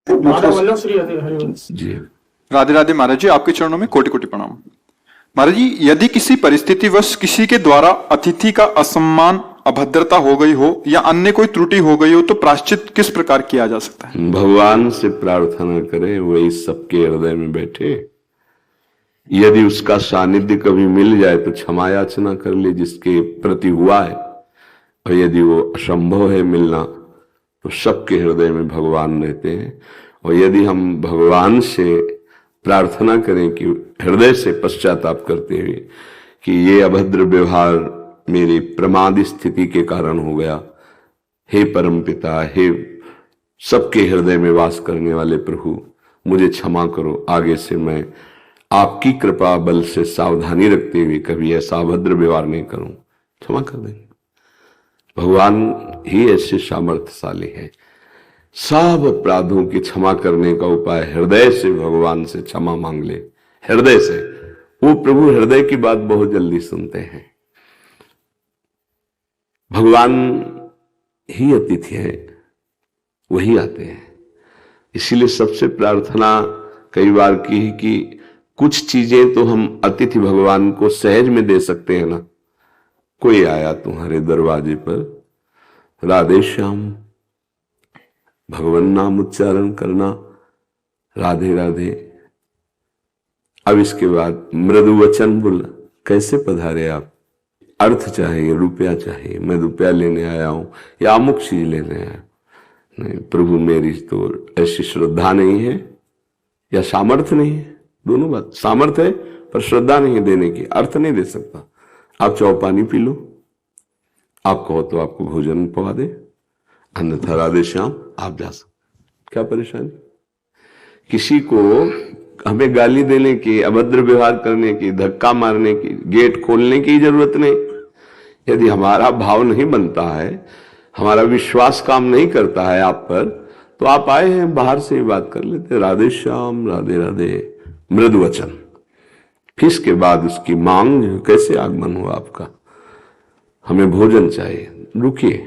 जी राधे राधे महाराज जी, आपके चरणों में कोटि कोटि प्रणाम। महाराज जी, यदि किसी परिस्थितिवश किसी के द्वारा अतिथि का असम्मान, अभद्रता हो गई हो या अन्य कोई त्रुटि हो गई हो तो प्रायश्चित किस प्रकार किया जा सकता है? भगवान से प्रार्थना करें, वही सबके हृदय में बैठे। यदि उसका सानिध्य कभी मिल जाए तो क्षमा याचना कर ले जिसके प्रति हुआ है, और यदि वो असंभव है मिलना तो सबके हृदय में भगवान रहते हैं। और यदि हम भगवान से प्रार्थना करें कि हृदय से पश्चाताप करते हुए कि ये अभद्र व्यवहार मेरी प्रमाद स्थिति के कारण हो गया, हे परमपिता, हे सबके हृदय में वास करने वाले प्रभु, मुझे क्षमा करो, आगे से मैं आपकी कृपा बल से सावधानी रखते हुए कभी ऐसा अभद्र व्यवहार नहीं करूं, क्षमा कर देंगे। भगवान ही ऐसे सामर्थ्यशाली है। सब अपराधों की क्षमा करने का उपाय हृदय से भगवान से क्षमा मांग ले, हृदय से। वो प्रभु हृदय की बात बहुत जल्दी सुनते हैं। भगवान ही अतिथि है, वही आते हैं। इसीलिए सबसे प्रार्थना कई बार की है कि कुछ चीजें तो हम अतिथि भगवान को सहज में दे सकते हैं ना। कोई आया तुम्हारे दरवाजे पर, राधे श्याम, भगवान नाम उच्चारण करना, राधे राधे। अब इसके बाद मृदु वचन बोलना, कैसे पधारे आप, अर्थ चाहिए, रुपया चाहिए, मैं रुपया लेने आया हूं या अमुक चीज लेने आया। नहीं प्रभु, मेरी तो ऐसी श्रद्धा नहीं है या सामर्थ्य नहीं है। दोनों बात, सामर्थ्य है पर श्रद्धा नहीं है देने की, अर्थ नहीं दे सकता। आप चाहो पानी पी लो, आप कहो तो आपको भोजन पवा दे, अन्यथा राधे श्याम आप जा सकते। क्या परेशानी? किसी को हमें गाली देने की, अभद्र व्यवहार करने की, धक्का मारने की, गेट खोलने की जरूरत नहीं। यदि हमारा भाव नहीं बनता है, हमारा विश्वास काम नहीं करता है आप पर, तो आप आए हैं बाहर से ही बात कर लेते, राधे श्याम, राधे राधे, मृदु वचन। फिर इसके बाद उसकी मांग, कैसे आगमन हुआ आपका, हमें भोजन चाहिए, रुकिए,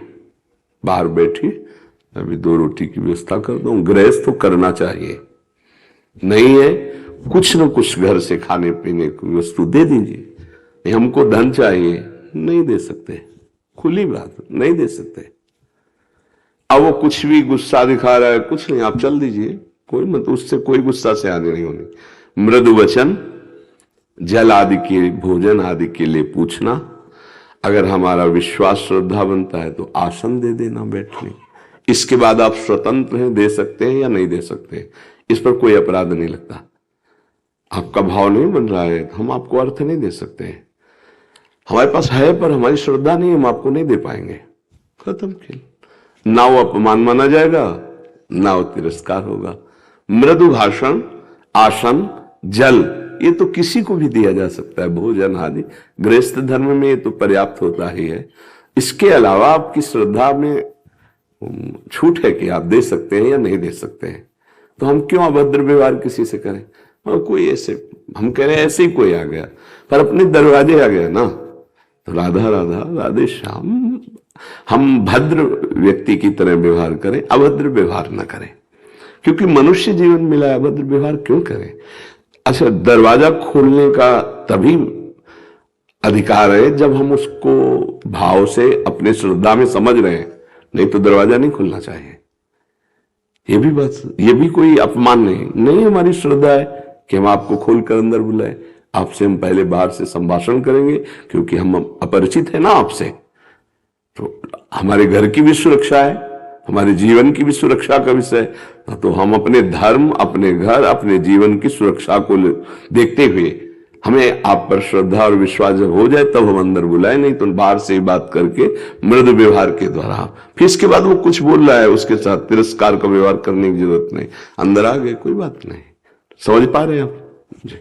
बाहर बैठिए, अभी 2 रोटी की व्यवस्था कर दूं। गृहस्थ तो करना चाहिए, नहीं है कुछ न कुछ घर से खाने पीने की वस्तु दे दीजिए। हमको धन चाहिए, नहीं दे सकते, खुली बात, नहीं दे सकते। अब वो कुछ भी गुस्सा दिखा रहा है, कुछ नहीं, आप चल दीजिए, कोई मत, उससे कोई गुस्सा से आगे नहीं होनी। मृदु वचन, जल आदि के, भोजन आदि के लिए पूछना। अगर हमारा विश्वास श्रद्धा बनता है तो आसन दे देना बैठने। इसके बाद आप स्वतंत्र हैं, दे सकते हैं या नहीं दे सकते, इस पर कोई अपराध नहीं लगता। आपका भाव नहीं बन रहा है, हम आपको अर्थ नहीं दे सकते। हमारे पास है पर हमारी श्रद्धा नहीं, हम आपको नहीं दे पाएंगे, खत्म खेल। ना वो अपमान माना जाएगा, ना वो तिरस्कार होगा। मृदु भाषण, आसन, जल, ये तो किसी को भी दिया जा सकता है, भोजन आदि गृहस्थ धर्म में ये तो पर्याप्त होता ही है। इसके अलावा आपकी श्रद्धा में छूट है कि आप दे सकते हैं या नहीं दे सकते हैं। तो हम क्यों अभद्र व्यवहार किसी से करें? और कोई ऐसे, हम कह रहे हैं ऐसे ही कोई आ गया पर अपने दरवाजे आ गया ना, तो राधा राधा, राधे श्याम। हम भद्र व्यक्ति की तरह व्यवहार करें, अभद्र व्यवहार न करें, क्योंकि मनुष्य जीवन मिला है, अभद्र व्यवहार क्यों करें? अच्छा, दरवाजा खोलने का तभी अधिकार है जब हम उसको भाव से अपने श्रद्धा में समझ रहे हैं, नहीं तो दरवाजा नहीं खुलना चाहिए। ये भी बात, ये भी कोई अपमान नहीं हमारी श्रद्धा है कि हम आपको खोलकर अंदर बुलाए। आपसे हम पहले बाहर से संभाषण करेंगे, क्योंकि हम अपरिचित है ना आपसे, तो हमारे घर की भी सुरक्षा है, हमारे जीवन की भी सुरक्षा का विषय। तो हम अपने धर्म, अपने घर, अपने जीवन की सुरक्षा को देखते हुए हमें आप पर श्रद्धा और विश्वास जब हो जाए तब हम अंदर बुलाए, नहीं तो बाहर से ही बात करके मृदु व्यवहार के द्वारा। फिर इसके बाद वो कुछ बोल रहा है, उसके साथ तिरस्कार का व्यवहार करने की जरूरत नहीं, अंदर आ गए, कोई बात नहीं। समझ पा रहे हैं आप जी?